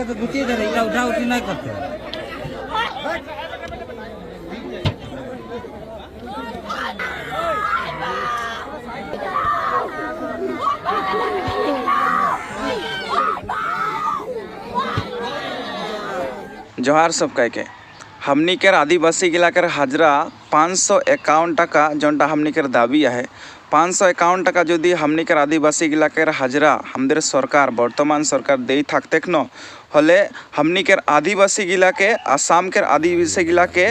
तो गुचिए दे रही उठा उठी नहीं करते। जोहार सब कह के हमनी के आदिवासी गिलाकर हाजरा 551 टका जोटा हमनी के दाबी है 551 टका जदि हमनी के आदिवासी गिलाकर हाजरा हमদের सरकार बर्तमान सरकार दे थाकते न हले हमनी के आदिवासी गिला के आसाम के आदिवासी गिला के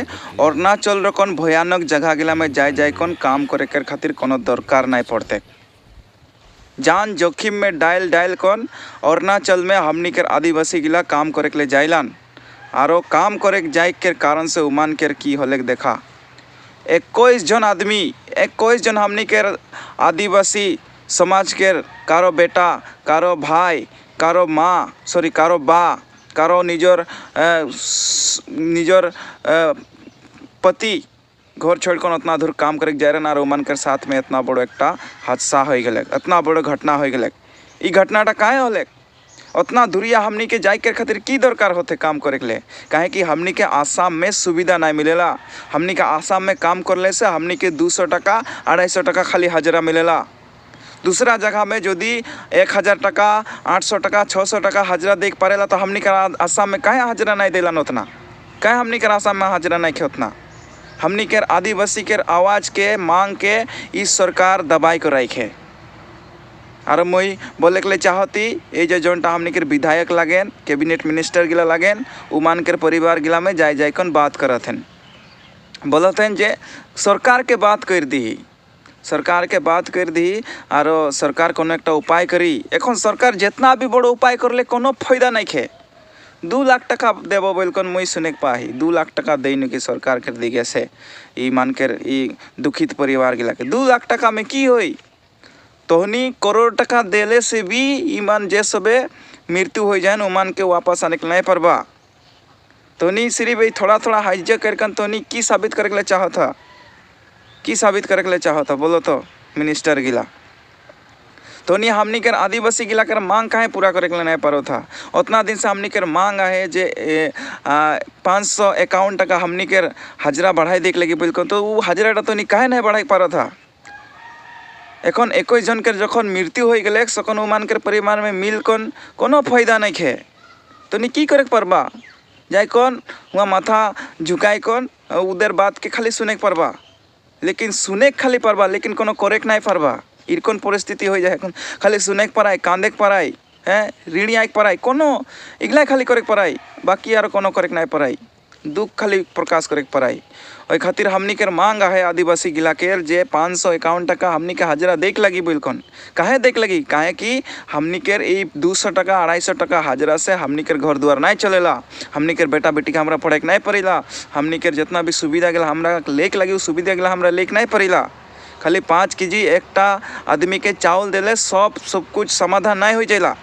अरुणाचल रकन भयानक जगह गिला में जाए जाए कौन काम करे कर खातिर कोनो दरकार नहीं पड़ते जान जोखिम में डायल डायल कौन अरुणाचल में हमनी के आदिवासी गिला काम करे के ले जाइलान आरो काम करे जाए के कारण से उमान के की होले देखा 21 जन आदमी 21 जन हमनी के आदिवासी समाज के कारो बेटा कारो भाई कारो माँ सॉरी कारो बा कारो निजर निजर पति घर छोड़ कर उतना दूर काम करे जा रहे और उमान के साथ में इतना बड़ो एक हादसा हो गए इतना बड़ो घटना हो गए ई घटनाटा काहे होले उतना दूरिया हमनी के जाए के खातिर की दरकार होते काम करे के लिए काहे कि हमनी के आसाम में सुविधा नहीं मिलेला हमनी के आसाम में काम करले से हमनी के 200 टका 250 टका खाली हाजिरा मिलेला दूसरा जगह में यदि 1000 टका 800 टका 600 टका हाजिरा देख पारेला तो हमनी के आसाम में काहे हाजिरा नहीं देला उतना काहे हमनी के आसाम में हाजिरा नहीं खे उतना हमनी के आदिवासी के आवाज़ के मांग के इस सरकार दबाई को रखे और मुई बोले के चाहती ये जो जोनटा हमनी के विधायक लागेन कैबिनेट मिनिस्टर गिला लागेन उमान के परिवार गिला में जाए जाए कौन बात करत हैं बोलत हैं जे सरकार के बात कर दी सरकार के बात कर दी और सरकार कोनो एक उपाय करी एखन सरकार जितना भी बड़ो उपाय करले कोनो फायदा नहीं खे 2 लाख टका देव बोल कौन मुई सुने पाही 2 लाख टका देने की सरकार कर दी से ई मान के ई दुखित परिवार गिला के 2 लाख टका में की होई तोहनी करोड़ टका देले से भी ईमान जे सबे मृत्यु हो जाए उमान के वापस आने के नहीं परबा तोहनी सिर्फ थोड़ा थोड़ा हाइजा करकन तोहनी की साबित करे के लिए चाहता की साबित करे के लिए चाहता बोलो तो मिनिस्टर गिला तोहनी हमनी के आदिवासी गिला कर मांग काहे पूरा करे के लिए नहीं पारो था उतना दिन से हमनी के मांग है जे 551 टका हमनी के हाजिरा बढ़ाई देख लगी बिल्कुल तो वो हाजिरा तोहनी काहे नहीं बढ़ाई पारो था एखन 21 जन के जखन मृत्यु हो गए सखन उमान के परिवार में मिल कौन कोनो फायदा नहीं खे तो नहीं की करे परबा जाए कौन वहाँ माथा झुकाए कौन उधर बात के खाली सुने के परबा लेकिन सुने खाली परबा लेकिन कोनो करे नहीं परबा इर कौन परिस्थिति हो जाए खाली सुने के पराई कांदे के पराई हैं ऋणी आए पराई कोनो इगला खाली करे पराई बाकी यार कोनो करे नहीं पराई दुख खाली प्रकाश करे पराई ओई खातिर हमनी के मांग है आदिवासी गिला के जे 551 टका हमनी के हाजिरा देख लगी बिल्कुल काहे देख लगी काहे कि हमनी के 200 टका 250 टका हाजिरा से हमनी के घर द्वार नहीं चलेला हमनी के बेटा बेटी के हमरा पढ़े नहीं पड़ेला हमनी के जितना भी सुविधा गला हमरा लेक लगी सुविधा गला हमरा लेक नहीं पड़ेला खाली 5 केजी एकटा आदमी के चावल दिले सब कुछ समाधान नहीं हो जाला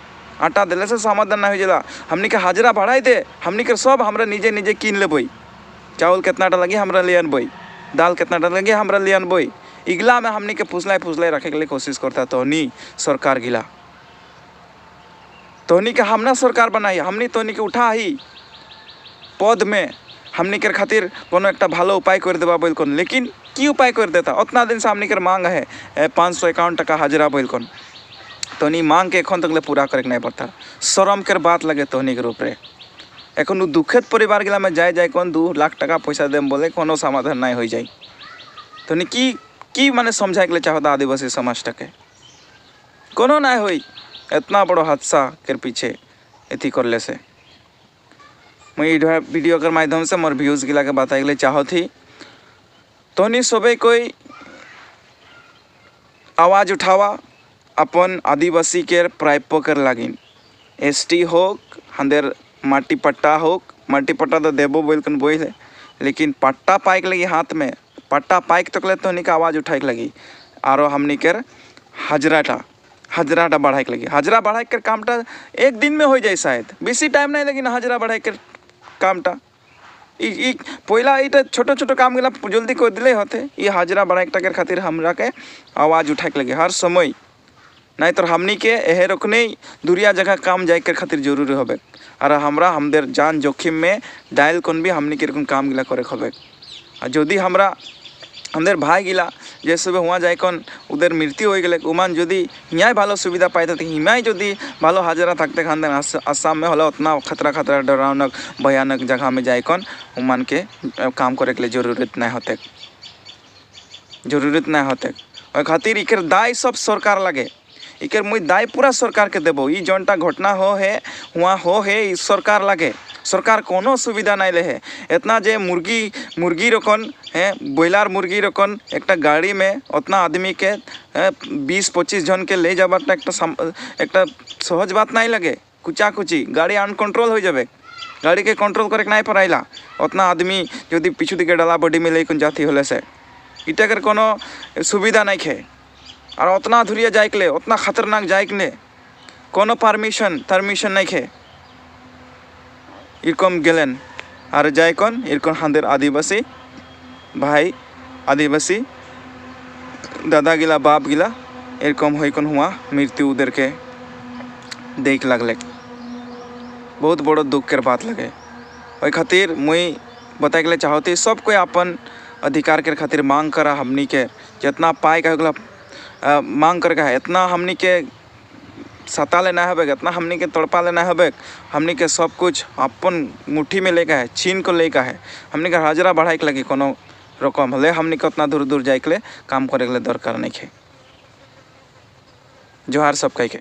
आटा दिले से समाधान नहीं हो जाला हमनी के हाजिरा बढ़ाई दे हमनी के सब हमरा निजे निजे कीन लेबई चावल कितना लगी हमरा ले अनबई दाल कितना लगी हमरा ले अनबई इगला में हमनी के फुसलाई रखे के लिए कोशिश करता तोहनी सरकार गिला तोहनी के हमना सरकार बनाई हमनी तोहनी के उठा ही पद में हमनी के खातिर कोनो एक भालो उपाय कर देबा बोल कौन लेकिन की उपाय कर देता उतना दिन से हमनी के मांग है 551 टका हाजिरा बोल कौन तोहनी मांग के एखन तक पूरा करे नहीं पड़ता शरम के बात लगे तोहनी के रूप रे एखन दुखित परिवार गिला में जाए जाए कौन 2 लाख टका पैसा देम बोले कोनो समाधान नहीं हो जाए तो नहीं की माने समझाए के लिए चाहता आदिवासी समाज के कोनो नहीं होई इतना बड़ो हादसा के पीछे एथी करले से मैं वीडियो के माध्यम से मोर व्यूज गिला के बताए के लिए चाहती तो नहीं सबे कोई आवाज़ उठावा अपन आदिवासी के प्राप्य कर लागिन ST होक हंदेर माटी पट्टा होक माटी पट्टा तो देबो बोल कन बोई है लेकिन पट्टा पाइक लगी हाथ में पट्टा पाइक तक ले तो नहीं आवाज़ उठाए लगी आरो हमनी के हाजराटा बढ़ाए लगी हाजरा बढ़ाए कर कामटा 1 दिन में हो जाए शायद बेसी टाइम नहीं लगी ना हाजरा बढ़ाए कर कामटा पहला ये छोटो छोटो काम गला जल्दी कर दिले होते ये हाजरा बढ़ाए खातिर हमरा के आवाज़ उठाए लगे हर समय नहीं तो हमनी के एहे रोकने दुरिया जगह काम जाए कर खातिर जरूरी होबे और हमरा हमदेर जान जोखिम में डायल कौन भी हमनी के काम गिला करे होबे और जदि हमरा हमदेर भाई गिला जे सुबह हुआ जाए कौन उधर मृत्यु हो गए उमान जदि हियाँ भालो सुविधा पाइते तो हिमाय जदि भालो हाजरा थकते खान आसाम में हलो उतना खतरा खतरा डरावनक भयानक जगह में जाए कौन उमान के काम करे के लिए जरूरत नहीं होते और खातिर इकर दाय सब सरकार लगे इकर मुई दाय पूरा सरकार के देबो ई जनटा घटना हो है वहाँ हो है ई सरकार लगे सरकार कोनो सुविधा नहीं ले है इतना जे मुर्गी रखन है ब्रॉयलर मुर्गी रखन एक गाड़ी में उतना आदमी के 20-25 जन के ले जाबार एक सहज बात नहीं लगे कुचा कुची गाड़ी अनकंट्रोल हो जाए गाड़ी के कंट्रोल करे नहीं पड़ाइला उतना आदमी यदि पिछू दिखे डाला बॉडी में लेकिन जाती होले से इटा कर कोनो सुविधा नहीं खे और उतना धुरिया जाए के लिए उतना खतरनाक जाए के लिए कोनो परमिशन नहीं खे इरकम गेलेन और जाए कौन इरकम हांदेर आदिवासी भाई आदिवासी दादा गिला बाप गिला इरकम होइकन हुआ मृत्यु उधर के देख लगले बहुत बड़ो दुख के बात लगे ओई खातिर मुई बताए के लिए चाहती सब कोई अपन अधिकार के खातिर मांग करा हमनी के जितना पाए का मांग कर है इतना हमनी के सता लेना है इतना हमनी के तड़पा लेना है हमनी के सब कुछ अपन मुट्ठी में लेकर है छीन को लेकर है हमनी के हाजरा बढ़ाए के लगी कोनो रकम हले हमनी के उतना दूर दूर जाए के लिए काम करे के लिए दरकार नहीं है जोहार सब कह के।